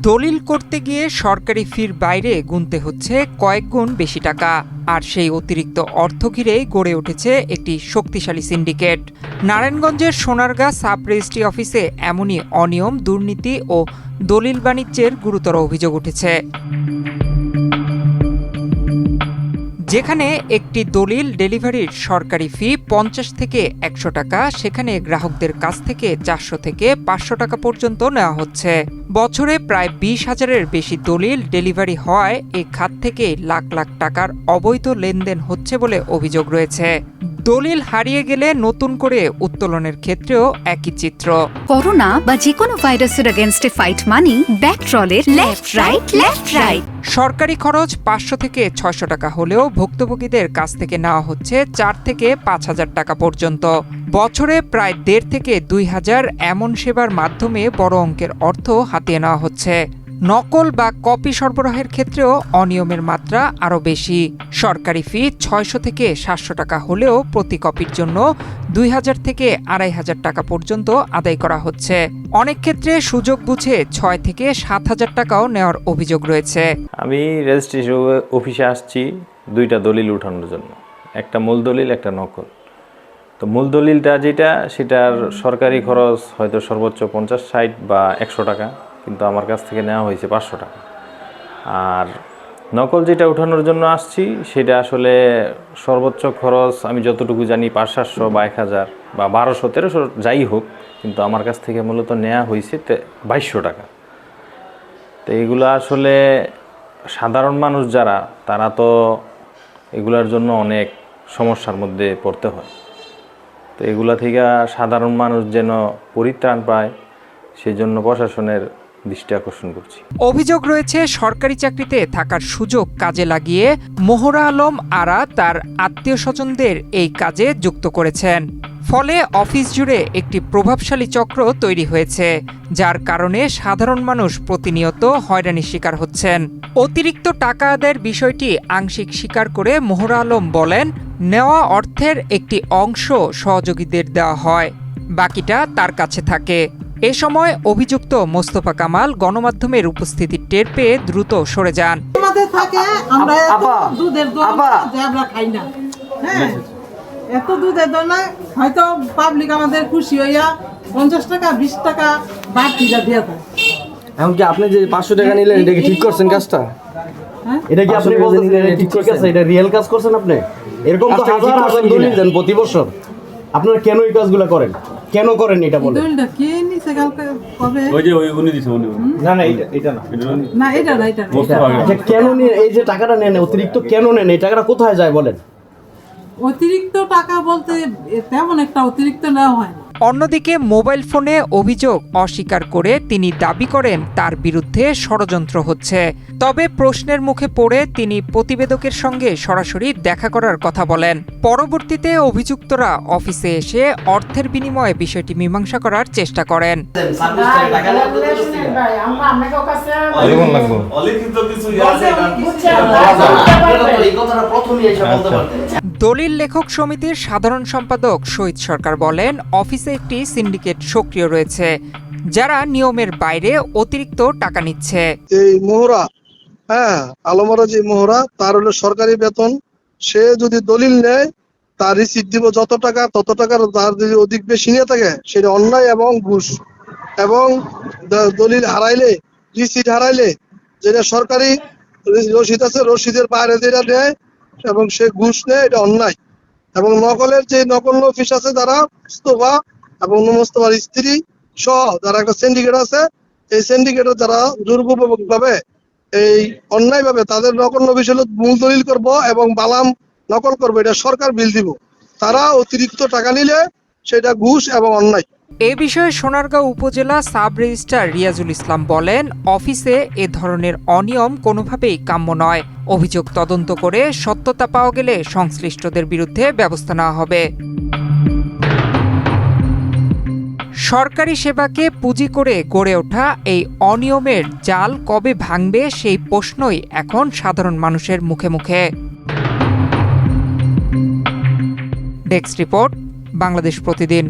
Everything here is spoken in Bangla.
দলিল করতে গিয়ে সরকারি ফির বাইরে গুনতে হচ্ছে কয়েক গুণ বেশি টাকা, আর সেই অতিরিক্ত অর্থ ঘিরেই গড়ে উঠেছে একটি শক্তিশালী সিন্ডিকেট। নারায়ণগঞ্জের সোনারগাঁ সাব রেজিস্ট্রি অফিসে এমনই অনিয়ম, দুর্নীতি ও দলিল বাণিজ্যের গুরুতর অভিযোগ উঠেছে। যেখানে একটি দলিল ডেলিভারির সরকারি ফি ৫০ থেকে ১০০ টাকা, সেখানে গ্রাহকদের কাছ থেকে ৪০০ থেকে ৫০০ টাকা পর্যন্ত নেওয়া হচ্ছে। বছরে প্রায় ২০,০০০-এর বেশি দলিল ডেলিভারি হওয়ায় এই খাত থেকে লাখ লাখ টাকার অবৈধ লেনদেন হচ্ছে বলে অভিযোগ রয়েছে। দলিল হারিয়ে গেলে নতুন করে উত্তোলনের ক্ষেত্রেও একই চিত্র। করোনা বা যে কোনো ভাইরাসের এগেইনস্টে ফাইট মানি ব্যাকট্রলের লেফট রাইট। সরকারি খরচ ৫০০ থেকে ৬০০ টাকা হলেও ভুক্তভোগীদের কাছ থেকে নেওয়া হচ্ছে ৪ থেকে ৫,০০০ টাকা পর্যন্ত। বছরে প্রায় ১.৫ থেকে ২,০০০ এমন সেবার মাধ্যমে বড় অঙ্কের অর্থ হাতিয়ে নেওয়া হচ্ছে। নকল বা কপি সরবরাহের ক্ষেত্রেও অনিয়মের মাত্রা আরও বেশি। সরকারি ফি ৬০০ থেকে ৭০০ টাকা হলেও প্রতি কপির জন্য ২,০০০ থেকে ২,৫০০ টাকা পর্যন্ত আদায় করা হচ্ছে। অনেক ক্ষেত্রে সুযোগ বুঝে ৬ থেকে ৭,০০০ টাকাও নেওয়ার অভিযোগ রয়েছে। আমি রেজিস্ট্রি অফিসে আসছি ২টা দলিল উঠানোর জন্য, একটা মূল দলিল, একটা নকল। তো মূল দলিলটা যেটা, সেটার সরকারি খরচ হয়তো সর্বোচ্চ ৫০, ৬০ বা ১০০ টাকা, কিন্তু আমার কাছ থেকে নেওয়া হয়েছে ৫০০ টাকা। আর নকল যেটা উঠানোর জন্য আসছি, সেটা আসলে সর্বোচ্চ খরচ আমি যতটুকু জানি ৫০০ বা ১,০০০ বা ১২০০, ১৩০০ যাই হোক, কিন্তু আমার কাছ থেকে মূলত নেওয়া হয়েছে ২২০০ টাকা। তো এগুলো আসলে সাধারণ মানুষ যারা, তারা তো এগুলার জন্য অনেক সমস্যার মধ্যে পড়তে হয়। তো এগুলা থেকে সাধারণ মানুষ যেন পরিত্রাণ পায়, সেই জন্য প্রশাসনের দৃষ্টি আকর্ষণ করছি। অভিযোগ রয়েছে সরকারি চাকরিতে থাকার সুযোগ কাজে লাগিয়ে মোহরা আলম আরা তার আত্মীয় স্বজনদের এই কাজে যুক্ত করেছেন। ফলে অফিস জুড়ে একটি প্রভাবশালী চক্র তৈরি হয়েছে, যার কারণে সাধারণ মানুষ প্রতিনিয়ত হয়রানির শিকার হচ্ছেন। অতিরিক্ত টাকা আদায়ের বিষয়টি আংশিক স্বীকার করে মোহরা আলম বলেন, নেওয়া অর্থের একটি অংশ সহযোগীদের দেওয়া হয়, বাকিটা তার কাছে থাকে। এ সময় অভিযুক্ত মোস্তফা কামাল গণমাধ্যমের উপস্থিতি টের পেয়ে দ্রুত সরে যান। এত দুধের দোনা হয়তো পাবলিক আমাদের খুশি হইয়া ৫০ টাকা ২০ টাকা বাড়তি দিয়ে দেয়। এখন কি আপনি যে ৫০০ টাকা নিলেন, এটা কি ঠিক করছেন কাজটা? এটা কি আপনি বলছেন ঠিক আছে, এটা রিয়েল কাজ করছেন আপনি? এরকম তো হাজার হাজার দলিল দেন প্রতি বছর, আপনারা কেন এই কাজগুলো করেন? কেন করেন এটা বলেন? দলিলটা কে নিছে কালকে কবে? ওই যে উনি দিছে, না না এটা না, না এটা না, এটা কেন নিয়ে এই যে টাকাটা নেন, অতিরিক্ত কেন নেন? এই টাকাটা কোথায় যায় বলেন? অতিরিক্ত টাকা বলতে তেমন একটা অতিরিক্ত নেওয়া হয় না। অন্যদিকে মোবাইল ফোনে অভিযোগ অস্বীকার করে তিনি দাবি করেন তার বিরুদ্ধে ষড়যন্ত্র হচ্ছে। তবে প্রশ্নের মুখে পড়ে তিনি প্রতিবেদকের সঙ্গে সরাসরি দেখা করার কথা বলেন। পরবর্তীতে অভিযুক্তরা অফিসে এসে অর্থের বিনিময়ে বিষয়টি মীমাংসা করার চেষ্টা করেন। দলিল লেখক সমিতির সাধারণ সম্পাদক শহীদ সরকার বলেন, অফিসে একটি সিন্ডিকেট সক্রিয় রয়েছে, যারা নিয়মের বাইরে অতিরিক্ত টাকা নিচ্ছে। এই মোহরা, আলমারা যে মোহরা, তার হলো সরকারি বেতন। সে যদি দলিল নেয়, তার রিসিপ্ট দিব যত টাকা, তত টাকার তার যদি অধিক বেশি নিয়ে থাকে, সেটা অন্যায় এবং ঘুষ। এবং দলিল হারাইলে, রিসিপ্ট হারাইলে, যেটা সরকারি রসিদ আছে, রসিদের বাইরে যেটা নেয় এবং সে ঘুষ নেয়, এটা অন্যায়। এবং নকলের যে নকল অফিস আছে, যারা মোস্তফা এবং মোস্তফার স্ত্রী সহ যারা একটা সিন্ডিকেট আছে, এই সিন্ডিকেটের যারা দুর্ব্যবহার ভাবে, এই অন্যায় ভাবে তাদের নকল অফিস হলো মূল দলিল করব এবং বালাম নকল করবো, এটা সরকার বিল দিব। তারা অতিরিক্ত টাকা নিলে সেটা ঘুষ এবং অন্যায়। এ বিষয়ে সোনারগাঁও উপজেলা সাব রেজিস্ট্রার রিয়াজুল ইসলাম বলেন, অফিসে এ ধরনের অনিয়ম কোনোভাবেই কাম্য নয়। অভিযোগ তদন্ত করে সত্যতা পাওয়া গেলে সংশ্লিষ্টদের বিরুদ্ধে ব্যবস্থা নেওয়া হবে। সরকারি সেবাকে পুঁজি করে গড়ে ওঠা এই অনিয়মের জাল কবে ভাঙবে, সেই প্রশ্নই এখন সাধারণ মানুষের মুখে মুখে। ডেস্ক রিপোর্ট, বাংলাদেশ প্রতিদিন।